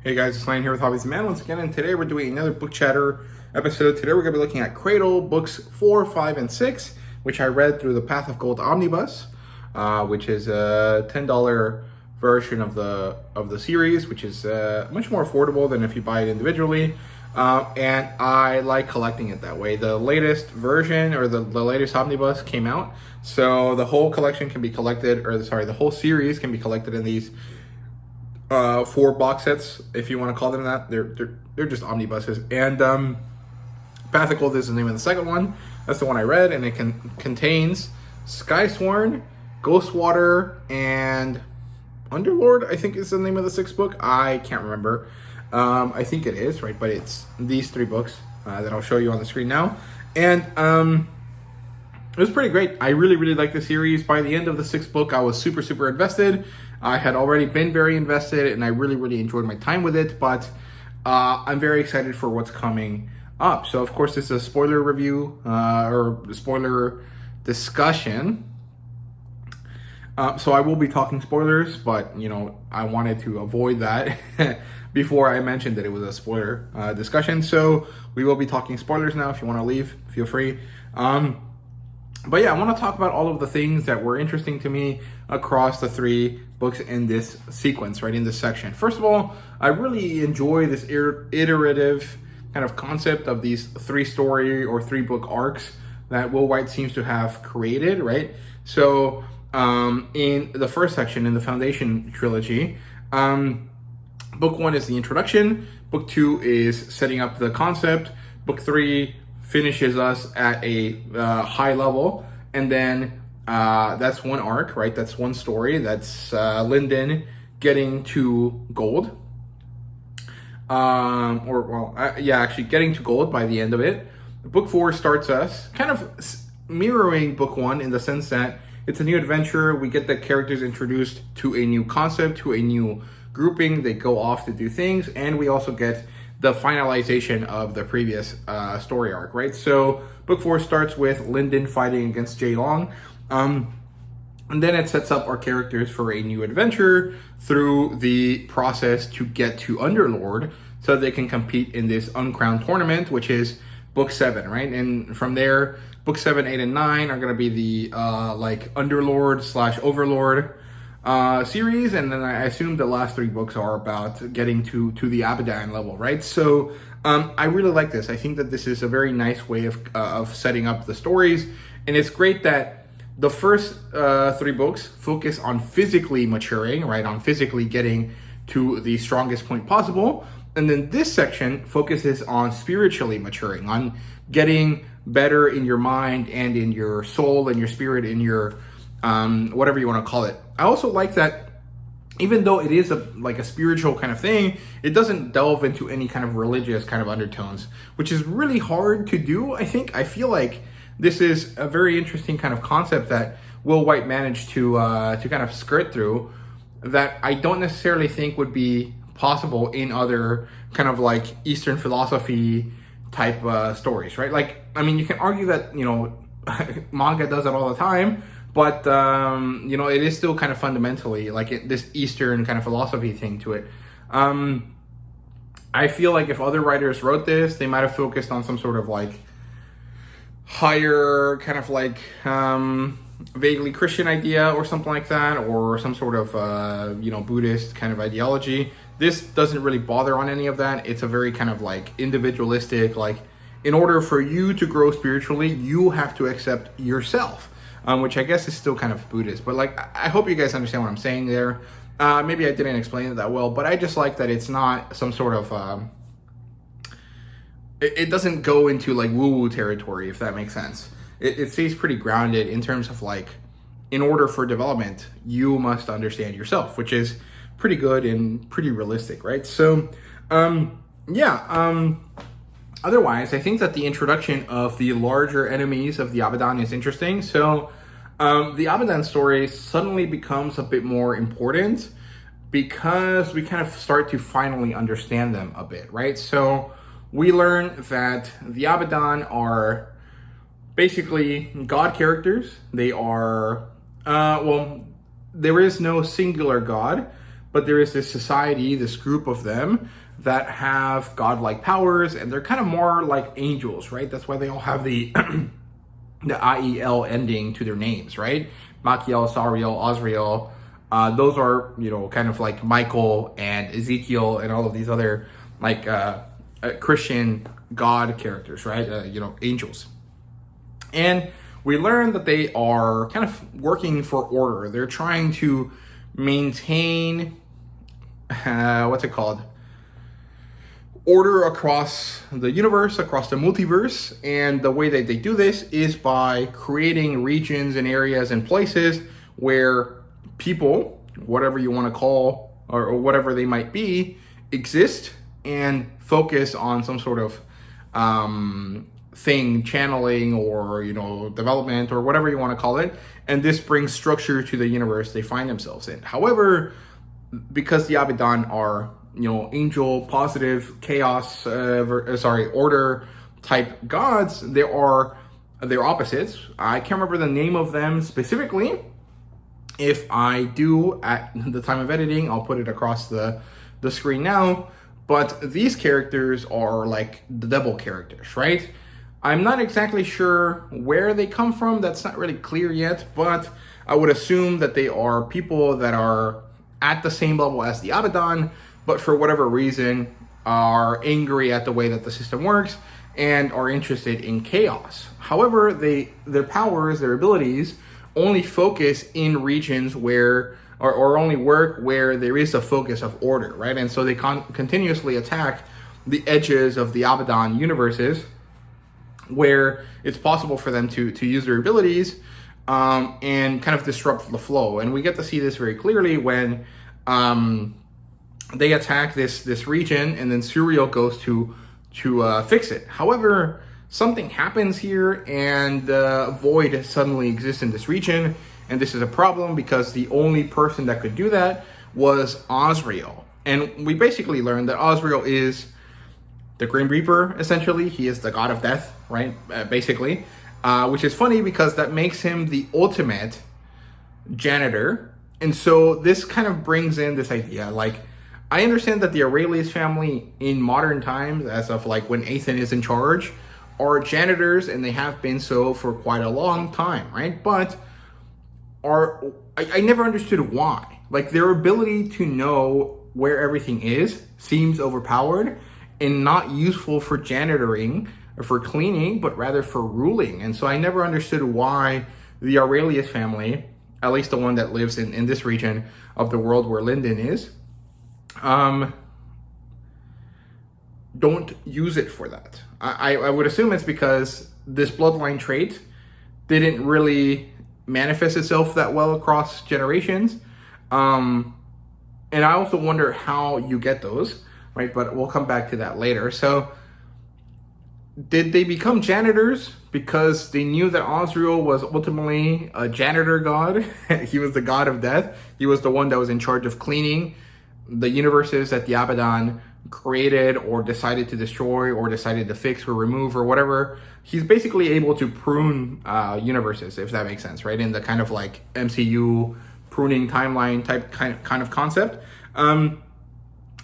Hey guys, it's Lane here with HobbiesofaMan once again, and today we're doing another book chatter episode. Today we're going to be looking at Cradle books 4, 5, and 6, which I read through the Path of Gold Omnibus, which is a $10 version of the series, which is much more affordable than if you buy it individually. And I like collecting it that way. The latest version, or the latest omnibus came out, so the whole collection can be collected, or sorry, the whole series can be collected in these 4 box sets, if you want to call them that. They're just omnibuses. And Path of Gold is the name of the second one. That's the one I read, and it contains Skysworn, Ghostwater, and Underlord, I think is the name of the 6th book. I can't remember. I think it is, right? But it's these 3 books that I'll show you on the screen now. And it was pretty great. I really liked the series. By the end of the 6th book, I was super invested. I had already been very invested, and I really enjoyed my time with it. But I'm very excited for what's coming up. So, of course, this is a spoiler review or spoiler discussion. So I will be talking spoilers, but, you know, I wanted to avoid that before I mentioned that it was a spoiler discussion. So we will be talking spoilers now. If you want to leave, feel free. But yeah, I want to talk about all of the things that were interesting to me across the 3 books in this sequence, right, in this section. First of all, I really enjoy this iterative kind of concept of these 3-story or 3-book arcs that Will Wight seems to have created, right? So in the first section, in the Foundation trilogy, book 1 is the introduction, book 2 is setting up the concept, book 3 finishes us at a high level, and then that's one arc, right? That's one story. That's Lyndon getting to gold, actually getting to gold by the end of it. Book 4 starts us kind of mirroring book 1 in the sense that it's a new adventure. We get the characters introduced to a new concept, to a new grouping. They go off to do things, and we also get the finalization of the previous story arc, right? So book 4 starts with Lyndon fighting against Jay Long, and then it sets up our characters for a new adventure through the process to get to Underlord so they can compete in this uncrowned tournament, which is book 7, right? And from there, book 7, 8, and 9 are going to be the like Underlord / Overlord series, and then I assume the last 3 books are about getting to the ABIDAN level, right? So I really like this. I think that this is a very nice way of setting up the stories, and it's great that the first 3 books focus on physically maturing, right? On physically getting to the strongest point possible, and then this section focuses on spiritually maturing, on getting better in your mind and in your soul and your spirit, in your whatever you want to call it. I also like that even though it is like a spiritual kind of thing, it doesn't delve into any kind of religious kind of undertones, which is really hard to do. I feel like this is a very interesting kind of concept that Will Wight managed to kind of skirt through, that I don't necessarily think would be possible in other kind of like Eastern philosophy type stories, right? Like, I mean, you can argue that, you know, manga does it all the time, but, you know, it is still kind of fundamentally like this Eastern kind of philosophy thing to it. I feel like if other writers wrote this, they might have focused on some sort of like higher kind of like vaguely Christian idea or something like that, or some sort of, you know, Buddhist kind of ideology. This doesn't really bother on any of that. It's a very kind of like individualistic, like in order for you to grow spiritually, you have to accept yourself. Which I guess is still kind of Buddhist, but like, I hope you guys understand what I'm saying there. Maybe I didn't explain it that well, but I just like that it's not some sort of, it doesn't go into like woo-woo territory, if that makes sense. It stays pretty grounded in terms of like, in order for development, you must understand yourself, which is pretty good and pretty realistic, right? So, otherwise, I think that the introduction of the larger enemies of the ABIDAN is interesting. So the ABIDAN story suddenly becomes a bit more important because we kind of start to finally understand them a bit, right? So we learn that the ABIDAN are basically god characters. They are, well, there is no singular god, but there is this society, this group of them that have godlike powers, and they're kind of more like angels, right? That's why they all have the the IEL ending to their names, right? Machiel, Sariel, Osriel. Those are, you know, kind of like Michael and Ezekiel and all of these other like Christian God characters, right? You know, angels. And we learn that they are kind of working for order. They're trying to maintain, what's it called? Order across the universe, across the multiverse. And the way that they do this is by creating regions and areas and places where people, whatever you want to call, or whatever they might be, exist and focus on some sort of thing, channeling, or, you know, development, or whatever you want to call it. And this brings structure to the universe they find themselves in. However, because the ABIDAN are, you know, angel, positive, chaos, order type gods, they're opposites. I can't remember the name of them specifically. If I do at the time of editing, I'll put it across the screen now. But these characters are like the devil characters, right? I'm not exactly sure where they come from. That's not really clear yet, but I would assume that they are people that are at the same level as the ABIDAN, but for whatever reason are angry at the way that the system works and are interested in chaos. However, their powers, their abilities only focus in regions where, or only work where there is a focus of order, right? And so they continuously attack the edges of the ABIDAN universes where it's possible for them to use their abilities and kind of disrupt the flow. And we get to see this very clearly when they attack this region, and then Suriel goes to fix it. However, something happens here, and void suddenly exists in this region, and this is a problem because the only person that could do that was OZRIEL. And we basically learned that OZRIEL is the Grim Reaper, essentially. He is the god of death, right? Basically, which is funny because that makes him the ultimate janitor. And so this kind of brings in this idea, like, I understand that the ARELIUS family in modern times, as of like when Ethan is in charge, are janitors, and they have been so for quite a long time, right? But I never understood why. Like, their ability to know where everything is seems overpowered and not useful for janitoring or for cleaning, but rather for ruling. And so I never understood why the ARELIUS family, at least the one that lives in this region of the world where Lindon is, don't use it for that. I would assume it's because this bloodline trait didn't really manifest itself that well across generations. And I also wonder how you get those, right? But we'll come back to that later. So did they become janitors because they knew that OZRIEL was ultimately a janitor god? He was the god of death. He was the one that was in charge of cleaning the universes that the ABIDAN created or decided to destroy or decided to fix or remove or whatever. He's basically able to prune universes, if that makes sense, right? In the kind of like MCU pruning timeline type kind of concept.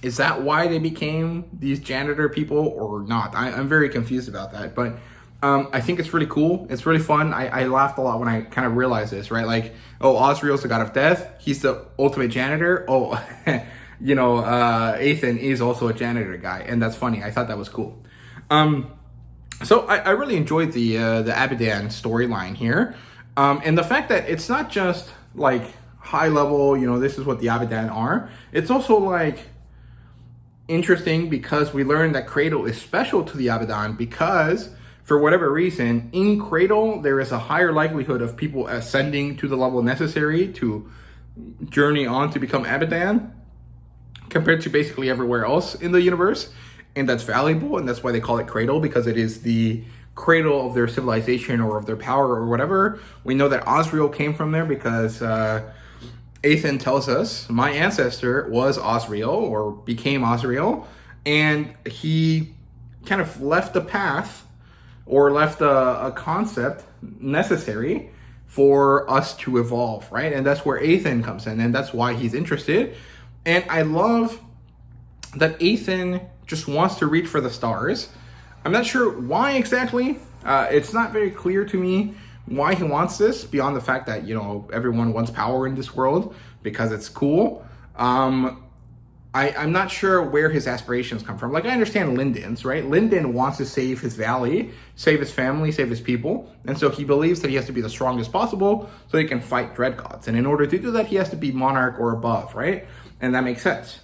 Is that why they became these janitor people or not? I'm very confused about that, but I think it's really cool. It's really fun. I laughed a lot when I kind of realized this, right? Like, oh, Osriel's the god of death. He's the ultimate janitor. Oh, you know, Ethan is also a janitor guy, and that's funny. I thought that was cool. So I really enjoyed the ABIDAN storyline here, and the fact that it's not just like high level, you know, this is what the ABIDAN are. It's also like interesting because we learned that CRADLE is special to the ABIDAN because for whatever reason, in CRADLE, there is a higher likelihood of people ascending to the level necessary to journey on to become ABIDAN compared to basically everywhere else in the universe. And that's valuable, and that's why they call it CRADLE, because it is the cradle of their civilization or of their power or whatever. We know that OZRIEL came from there because Ethan tells us, my ancestor was OZRIEL or became OZRIEL, and he kind of left a path or left a concept necessary for us to evolve, right? And that's where Ethan comes in, and that's why he's interested. And I love that Ethan just wants to reach for the stars. I'm not sure why exactly. It's not very clear to me why he wants this, beyond the fact that, you know, everyone wants power in this world because it's cool. I'm not sure where his aspirations come from. Like, I understand Lindon's, right? Lindon wants to save his valley, save his family, save his people. And so he believes that he has to be the strongest possible so he can fight dread gods. And in order to do that, he has to be monarch or above, right? And that makes sense.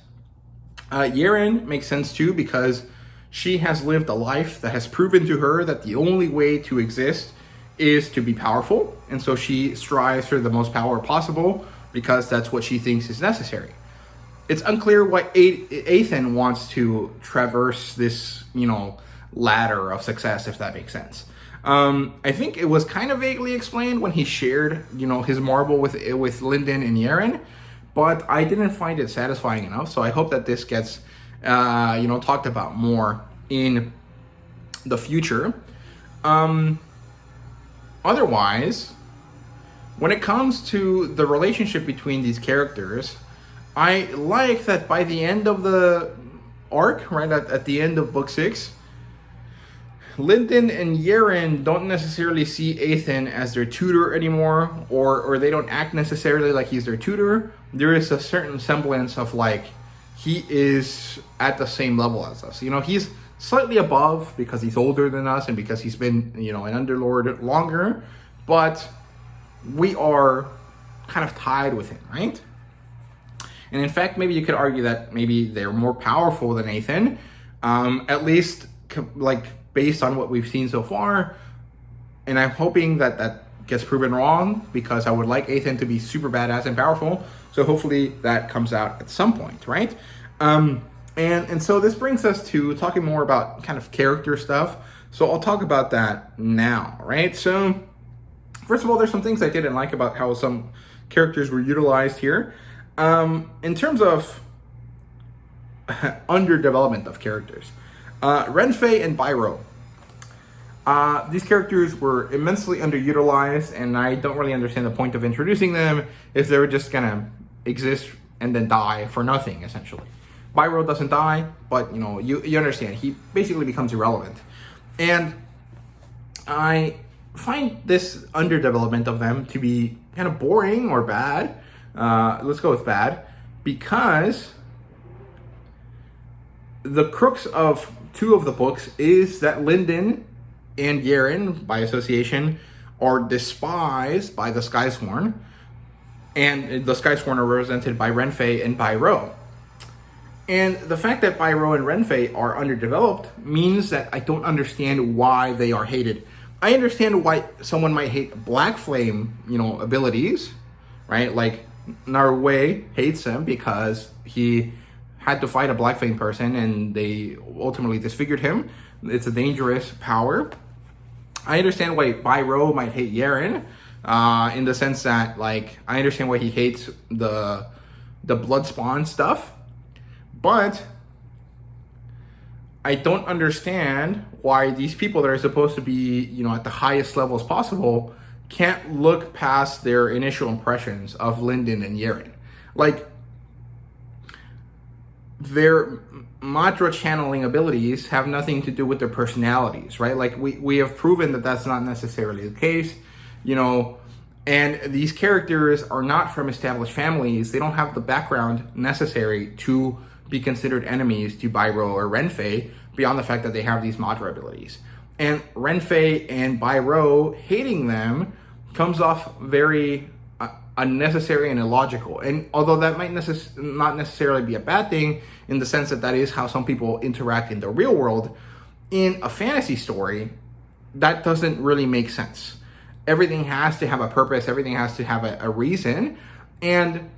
Yeren makes sense too, because she has lived a life that has proven to her that the only way to exist is to be powerful. And so she strives for the most power possible because that's what she thinks is necessary. It's unclear why Ethan wants to traverse this, you know, ladder of success, if that makes sense. I think it was kind of vaguely explained when he shared, you know, his marble with Lindon and Yeren, but I didn't find it satisfying enough. So I hope that this gets, you know, talked about more in the future. Otherwise, when it comes to the relationship between these characters, I like that by the end of the arc, right, at the end of book 6, Lindon and Yeren don't necessarily see Ethan as their tutor anymore, or they don't act necessarily like he's their tutor. There is a certain semblance of, like, he is at the same level as us. You know, he's slightly above because he's older than us and because he's been, you know, an underlord longer, but we are kind of tied with him, right? And in fact, maybe you could argue that maybe they're more powerful than Ethan, at least like based on what we've seen so far. And I'm hoping that that gets proven wrong, because I would like Ethan to be super badass and powerful. So hopefully that comes out at some point, right? And so this brings us to talking more about kind of character stuff. So I'll talk about that now, right? So first of all, there's some things I didn't like about how some characters were utilized here. In terms of underdevelopment of characters, Renfei and Bairo. These characters were immensely underutilized, and I don't really understand the point of introducing them if they were just gonna exist and then die for nothing, essentially. Bairo doesn't die, but you know, you understand, he basically becomes irrelevant. And I find this underdevelopment of them to be kind of boring or bad. Let's go with bad, because the crux of 2 of the books is that Lindon and Yeren, by association, are despised by the Skysworn, and the Skysworn are represented by Renfei and Bairo. And the fact that Bairo and Renfei are underdeveloped means that I don't understand why they are hated. I understand why someone might hate Black Flame, you know, abilities, right? Like Narway hates him because he had to fight a Black Flame person and they ultimately disfigured him. It's a dangerous power. I understand why Bairo might hate Yeren, in the sense that, like, I understand why he hates the blood spawn stuff, but I don't understand why these people that are supposed to be, you know, at the highest levels possible can't look past their initial impressions of Lindon and Yeren. Like, their mantra channeling abilities have nothing to do with their personalities, right? Like, we have proven that that's not necessarily the case, you know, and these characters are not from established families. They don't have the background necessary to be considered enemies to Bairo or Renfei, beyond the fact that they have these mantra abilities. And Renfei and Bairo hating them comes off very unnecessary and illogical. And although that might not necessarily be a bad thing, in the sense that that is how some people interact in the real world, in a fantasy story, that doesn't really make sense. Everything has to have a purpose. Everything has to have a reason. And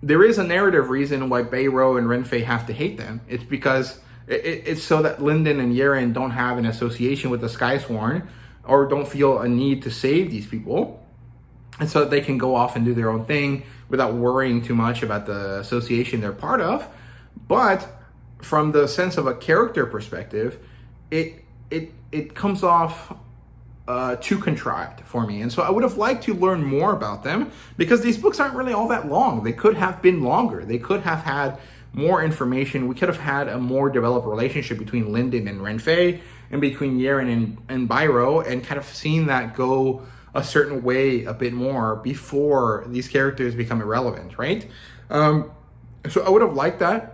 there is a narrative reason why Bairo and Renfei have to hate them. It's because it's so that Lindon and Yeren don't have an association with the Skysworn, or don't feel a need to save these people, and so that they can go off and do their own thing without worrying too much about the association they're part of. But from the sense of a character perspective, it comes off too contrived for me. And so I would have liked to learn more about them, because these books aren't really all that long. They could have been longer. They could have had more information. We could have had a more developed relationship between Lyndon and Renfei, and between Yeren and Bairo, and kind of seen that go a certain way a bit more before these characters become irrelevant, right? So I would have liked that.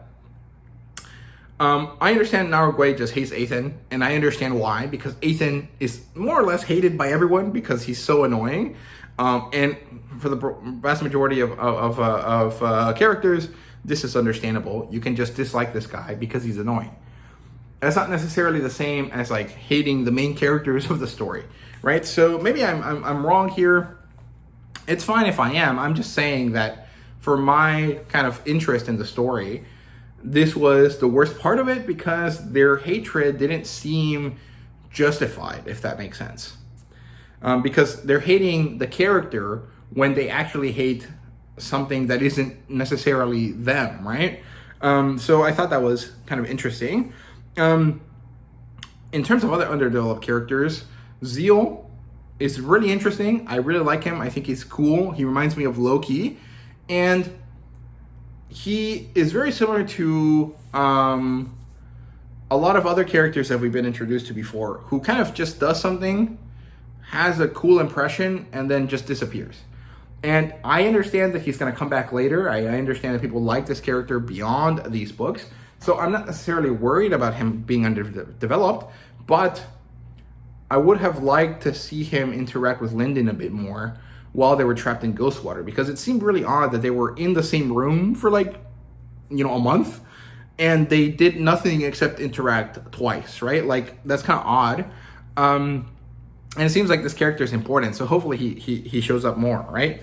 I understand Narugue just hates Ethan, and I understand why, because Ethan is more or less hated by everyone because he's so annoying. And for the vast majority of characters, this is understandable. You can just dislike this guy because he's annoying. That's not necessarily the same as like hating the main characters of the story, right? So maybe I'm wrong here. It's fine if I am. I'm just saying that for my kind of interest in the story, this was the worst part of it, because their hatred didn't seem justified, if that makes sense. Because they're hating the character when they actually hate something that isn't necessarily them, right? So I thought that was kind of interesting. In terms of other underdeveloped characters, Zeel is really interesting. I really like him. I think he's cool. He reminds me of Loki. And he is very similar to a lot of other characters that we've been introduced to before, who kind of just does something, has a cool impression, and then just disappears. And I understand that he's going to come back later. I understand that people like this character beyond these books. So I'm not necessarily worried about him being underdeveloped, but I would have liked to see him interact with Lyndon a bit more while they were trapped in Ghostwater, because it seemed really odd that they were in the same room for like, a month, and they did nothing except interact twice, right? Like, that's kind of odd. And it seems like this character is important, so hopefully he shows up more, right?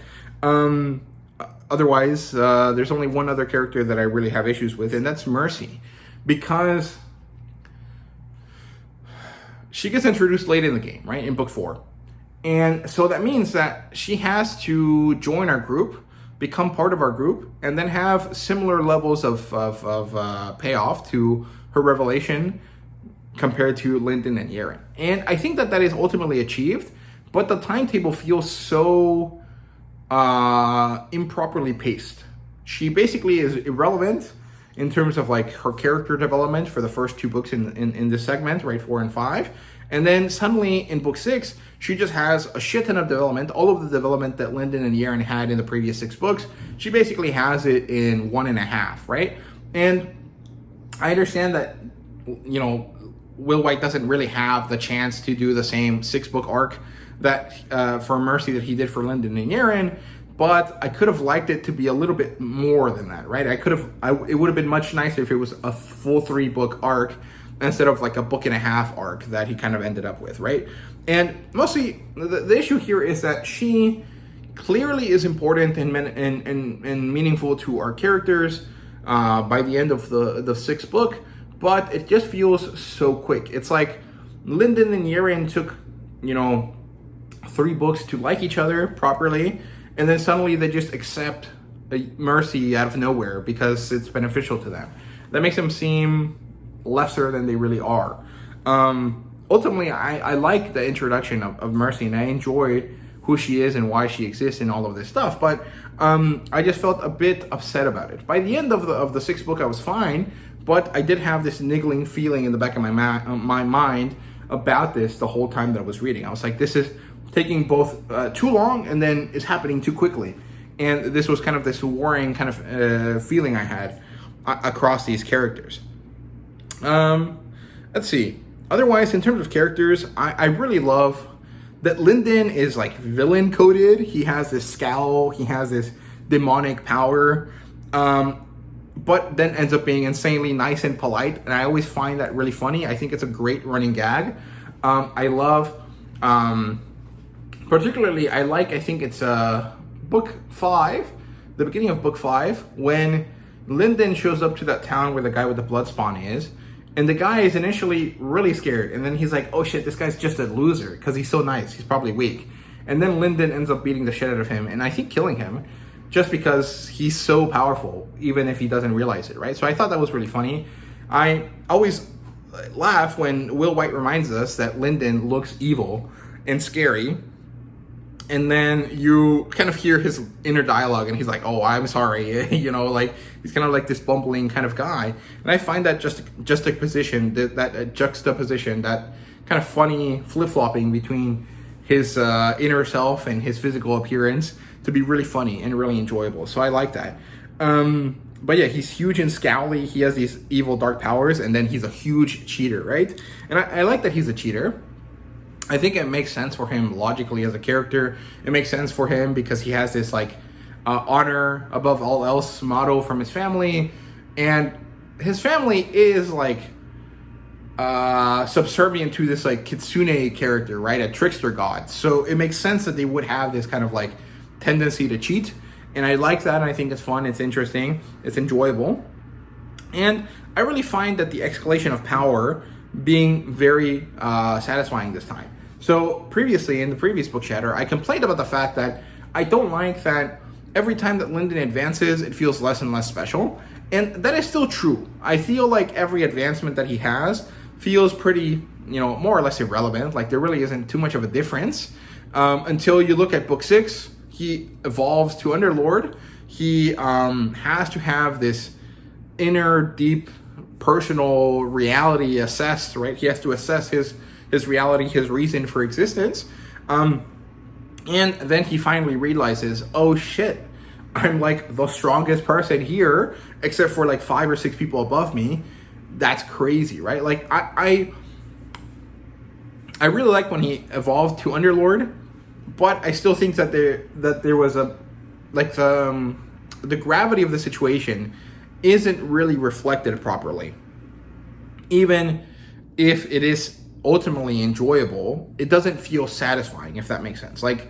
Otherwise, there's only one other character that I really have issues with, and that's Mercy, because she gets introduced late in the game, right? In book 4. And so that means that she has to join our group, become part of our group, and then have similar levels of payoff to her revelation compared to Lyndon and Yeren. And I think that is ultimately achieved, but the timetable feels so improperly paced. She basically is irrelevant in terms of like her character development for the first 2 books in this segment, right? 4 and 5. And then suddenly in book 6, she just has a shit ton of development, all of the development that Lyndon and Yeren had in the previous 6 books. She basically has it in 1.5, right? And I understand that, Will Wight doesn't really have the chance to do the same 6-book arc that for Mercy that he did for Lyndon and Yeren, but I could have liked it to be a little bit more than that, right? It would have been much nicer if it was a full 3-book arc instead of like a 1.5 arc that he kind of ended up with, right? And mostly the issue here is that she clearly is important and meaningful to our characters by the end of the 6th book, but it just feels so quick. It's like Lyndon and Yeren took, 3 books to like each other properly, and then suddenly they just accept Mercy out of nowhere because it's beneficial to them. That makes them seem lesser than they really are. Ultimately, I like the introduction of Mercy, and I enjoy who she is and why she exists and all of this stuff, but I just felt a bit upset about it. By the end of the 6th book, I was fine, but I did have this niggling feeling in the back of my mind about this the whole time that I was reading. I was like, this is taking both too long, and then it's happening too quickly. And this was kind of this worrying kind of feeling I had across these characters. Let's see. Otherwise, in terms of characters, I really love that Lyndon is like villain coded. He has this scowl. He has this demonic power. But then ends up being insanely nice and polite. And I always find that really funny. I think it's a great running gag. I love, particularly, I think it's book 5, the beginning of book 5, when Lyndon shows up to that town where the guy with the blood spawn is. And the guy is initially really scared. And then he's like, oh shit, this guy's just a loser because he's so nice. He's probably weak. And then Lyndon ends up beating the shit out of him. And I think killing him just because he's so powerful, even if he doesn't realize it, right? So I thought that was really funny. I always laugh when Will Wight reminds us that Lyndon looks evil. and scary. And then you kind of hear his inner dialogue, and he's like, "Oh, I'm sorry," you know, like he's kind of like this bumbling kind of guy. And I find that juxtaposition, that juxtaposition, that kind of funny flip-flopping between his inner self and his physical appearance to be really funny and really enjoyable. So I like that. But yeah, he's huge and scowly. He has these evil dark powers, and then he's a huge cheater, right? And I like that he's a cheater. I think it makes sense for him logically as a character. It makes sense for him because he has this like honor above all else motto from his family, and his family is like subservient to this like kitsune character, right? A trickster god. So it makes sense that they would have this kind of like tendency to cheat, and I like that, and I think it's fun, it's interesting, it's enjoyable. And I really find that the escalation of power being very satisfying this time. So previously, in the previous book chatter, I complained about the fact that I don't like that every time that Lindon advances, it feels less and less special. And that is still true. I feel like every advancement that he has feels pretty, you know, more or less irrelevant. Like there really isn't too much of a difference until you look at book 6. He evolves to Underlord. He has to have this inner, deep, personal reality assessed, right? He has to assess his reality, his reason for existence. And then he finally realizes, oh shit, I'm like the strongest person here, except for like 5 or 6 people above me. That's crazy, right? Like I really like when he evolved to Underlord, but I still think that there was a like the gravity of the situation isn't really reflected properly. Even if it is ultimately enjoyable, it doesn't feel satisfying, if that makes sense. Like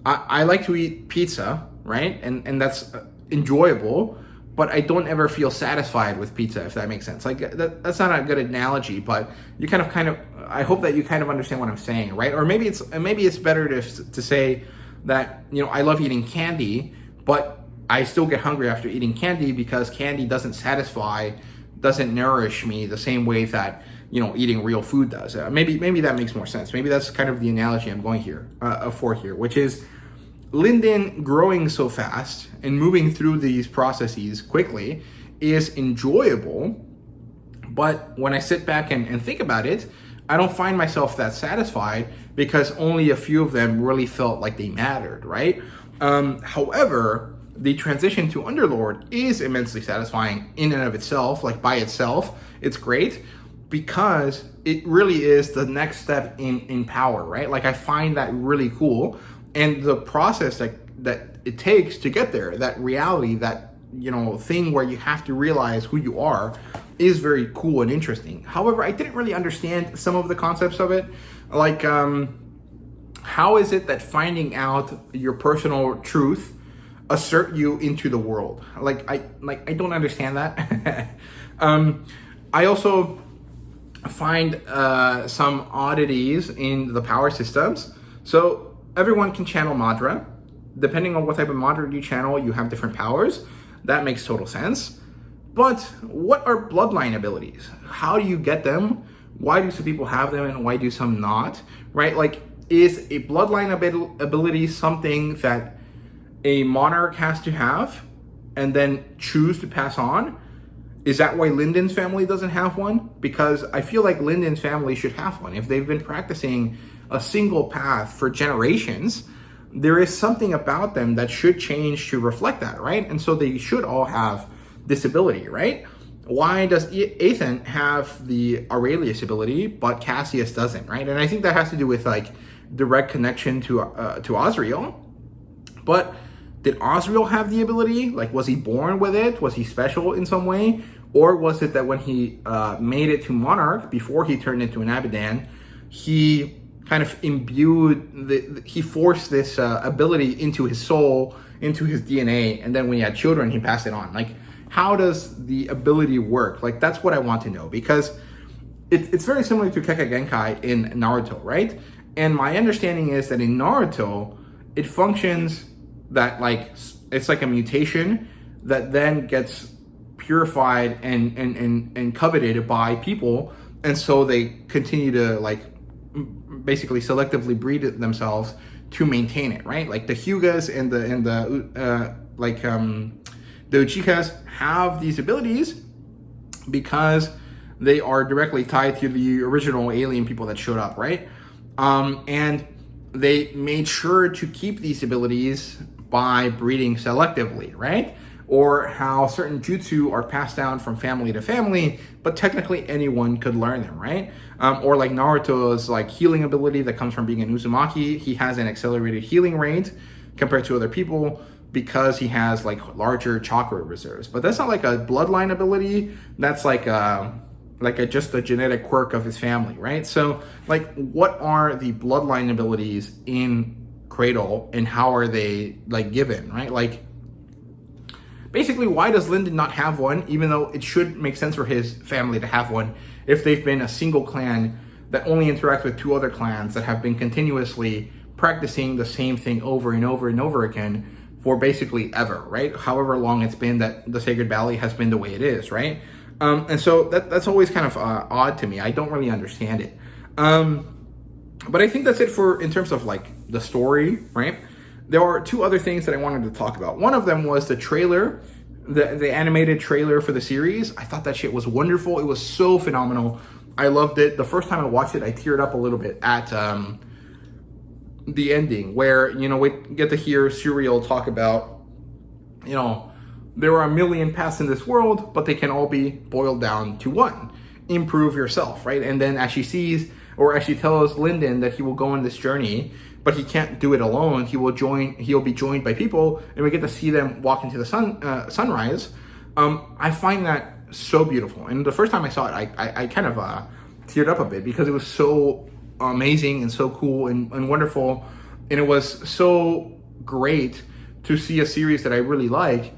I like to eat pizza, right? And that's enjoyable, but I don't ever feel satisfied with pizza, if that makes sense. Like that's not a good analogy, but you kind of I hope that you kind of understand what I'm saying, right? Or maybe it's better to say that, you know, I love eating candy, but I still get hungry after eating candy because candy doesn't satisfy, doesn't nourish me the same way that, you know, eating real food does. Maybe that makes more sense. Maybe that's kind of the analogy I'm going for here, which is Lindon growing so fast and moving through these processes quickly is enjoyable, but when I sit back and think about it, I don't find myself that satisfied because only a few of them really felt like they mattered, right? However, the transition to Underlord is immensely satisfying in and of itself, like by itself. It's great because it really is the next step in power, right? Like I find that really cool. And the process that it takes to get there, that reality, that, you know, thing where you have to realize who you are is very cool and interesting. However, I didn't really understand some of the concepts of it. Like, how is it that finding out your personal truth assert you into the world? I don't understand that. I also find some oddities in the power systems. So everyone can channel Madra. Depending on what type of Madra you channel, you have different powers. That makes total sense. But what are bloodline abilities? How do you get them? Why do some people have them and why do some not? Right? Like, is a bloodline ability something that a monarch has to have and then choose to pass on? Is that why Lindon's family doesn't have one? Because I feel like Lindon's family should have one. If they've been practicing a single path for generations, there is something about them that should change to reflect that, right? And so they should all have this ability, right? Why does Ethan have the ARELIUS ability, but Cassius doesn't, right? And I think that has to do with like direct connection to OZRIEL. But did OZRIEL have the ability? Like, was he born with it? Was he special in some way? Or was it that when he made it to Monarch, before he turned into an ABIDAN, he kind of imbued, he forced this ability into his soul, into his DNA, and then when he had children, he passed it on. Like, how does the ability work? Like, that's what I want to know, because it's very similar to Kekka Genkai in Naruto, right? And my understanding is that in Naruto, it functions that like, it's like a mutation that then gets purified and coveted by people, and so they continue to like basically selectively breed it themselves to maintain it, right? Like the Hyugas and the Uchihas have these abilities because they are directly tied to the original alien people that showed up, right? And they made sure to keep these abilities by breeding selectively, right? Or how certain jutsu are passed down from family to family, but technically anyone could learn them, right? Or like Naruto's like healing ability that comes from being an Uzumaki. He has an accelerated healing rate compared to other people because he has like larger chakra reserves. But that's not like a bloodline ability. That's like just a genetic quirk of his family, right? So like, what are the bloodline abilities in Cradle and how are they like given, right? Like, basically, why does Lindon not have one, even though it should make sense for his family to have one if they've been a single clan that only interacts with 2 other clans that have been continuously practicing the same thing over and over and over again for basically ever, right? However long it's been that the Sacred Valley has been the way it is, right? And so that's always kind of odd to me. I don't really understand it. But I think that's it in terms of like the story, right? There are 2 other things that I wanted to talk about. One of them was the trailer, the animated trailer for the series. I thought that shit was wonderful. It was so phenomenal. I loved it. The first time I watched it, I teared up a little bit at the ending where, you know, we get to hear OZRIEL talk about, you know, there are a million paths in this world, but they can all be boiled down to one. Improve yourself, right? And then as she sees, or as she tells Lindon that he will go on this journey, but he can't do it alone. He'll be joined by people, and we get to see them walk into the sunrise. I find that so beautiful. And the first time I saw it, I kind of teared up a bit because it was so amazing and so cool and wonderful. And it was so great to see a series that I really like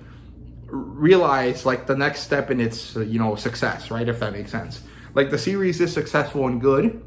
realize like the next step in its, you know, success, right? If that makes sense. Like the series is successful and good,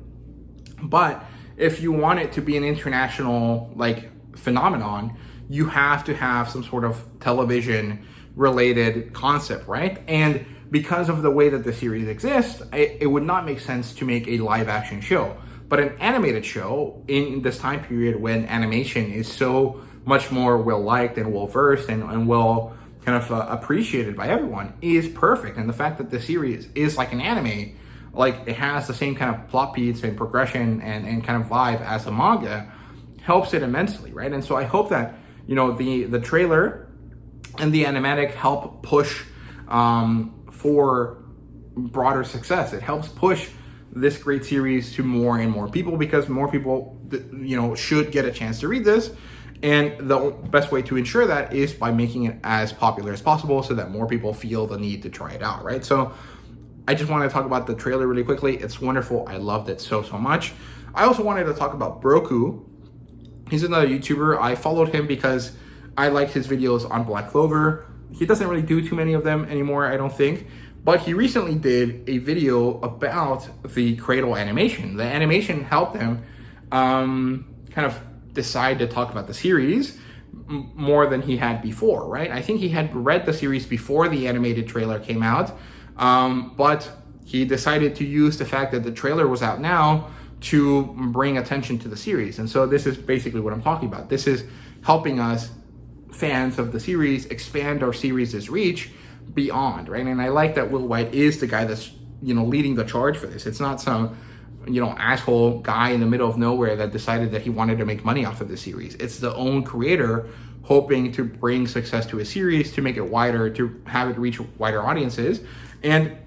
but if you want it to be an international like phenomenon, you have to have some sort of television related concept, right? And because of the way that the series exists, it would not make sense to make a live action show. But an animated show in this time period when animation is so much more well liked and well versed and well kind of appreciated by everyone is perfect. And the fact that the series is like an anime, like it has the same kind of plot beats and progression and kind of vibe as a manga, helps it immensely, right? And so I hope that, you know, the trailer and the animatic help push for broader success. It helps push this great series to more and more people because more people, you know, should get a chance to read this. And the best way to ensure that is by making it as popular as possible so that more people feel the need to try it out, right? So I just wanted to talk about the trailer really quickly. It's wonderful. I loved it so much. I also wanted to talk about BROKU. He's another YouTuber. I followed him because I liked his videos on Black Clover. He doesn't really do too many of them anymore, I don't think. But he recently did a video about the Cradle animation. The animation helped him kind of decide to talk about the series more than he had before, right? I think he had read the series before the animated trailer came out, but he decided to use the fact that the trailer was out now to bring attention to the series. And so this is basically what I'm talking about. This is helping us, fans of the series, expand our series' reach beyond, right? And I like that Will Wight is the guy that's, you know, leading the charge for this. It's not some, you know, asshole guy in the middle of nowhere that decided that he wanted to make money off of this series. It's the own creator hoping to bring success to a series, to make it wider, to have it reach wider audiences. And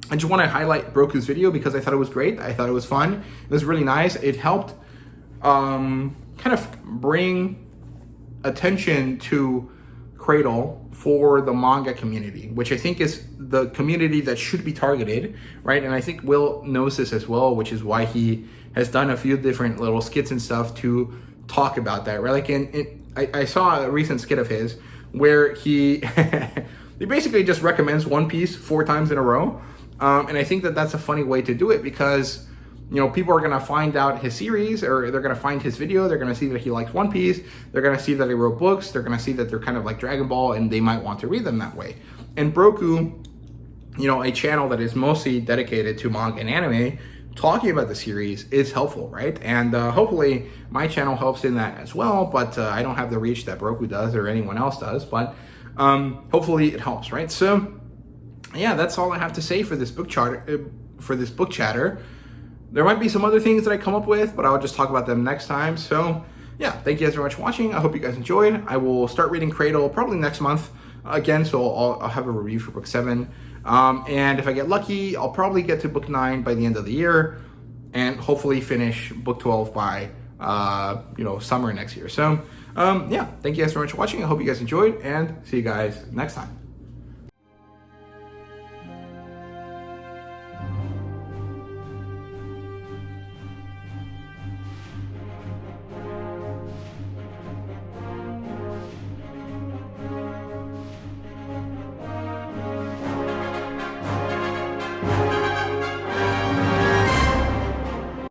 I just want to highlight BROKU's video because I thought it was great. I thought it was fun. It was really nice. It helped kind of bring attention to Cradle for the manga community, which I think is the community that should be targeted, right? And I think Will knows this as well, which is why he has done a few different little skits and stuff to talk about that, right? Like I saw a recent skit of his where he he basically just recommends One Piece 4 times in a row, and I think that that's a funny way to do it because, you know, people are going to find out his series, or they're going to find his video. They're going to see that he likes One Piece. They're going to see that he wrote books. They're going to see that they're kind of like Dragon Ball, and they might want to read them that way. And BROKU, you know, a channel that is mostly dedicated to manga and anime, talking about the series is helpful, right? And hopefully my channel helps in that as well, but I don't have the reach that Broku does or anyone else does, but hopefully it helps, right? So yeah, that's all I have to say for this book chatter. There might be some other things that I come up with, but I'll just talk about them next time. So yeah, thank you guys very much for watching. I hope you guys enjoyed. I will start reading Cradle probably next month again, so I'll have a review for book 7. And if I get lucky, I'll probably get to book 9 by the end of the year, and hopefully finish book 12 by summer next year. So yeah, thank you guys very much for watching. I hope you guys enjoyed, and see you guys next time.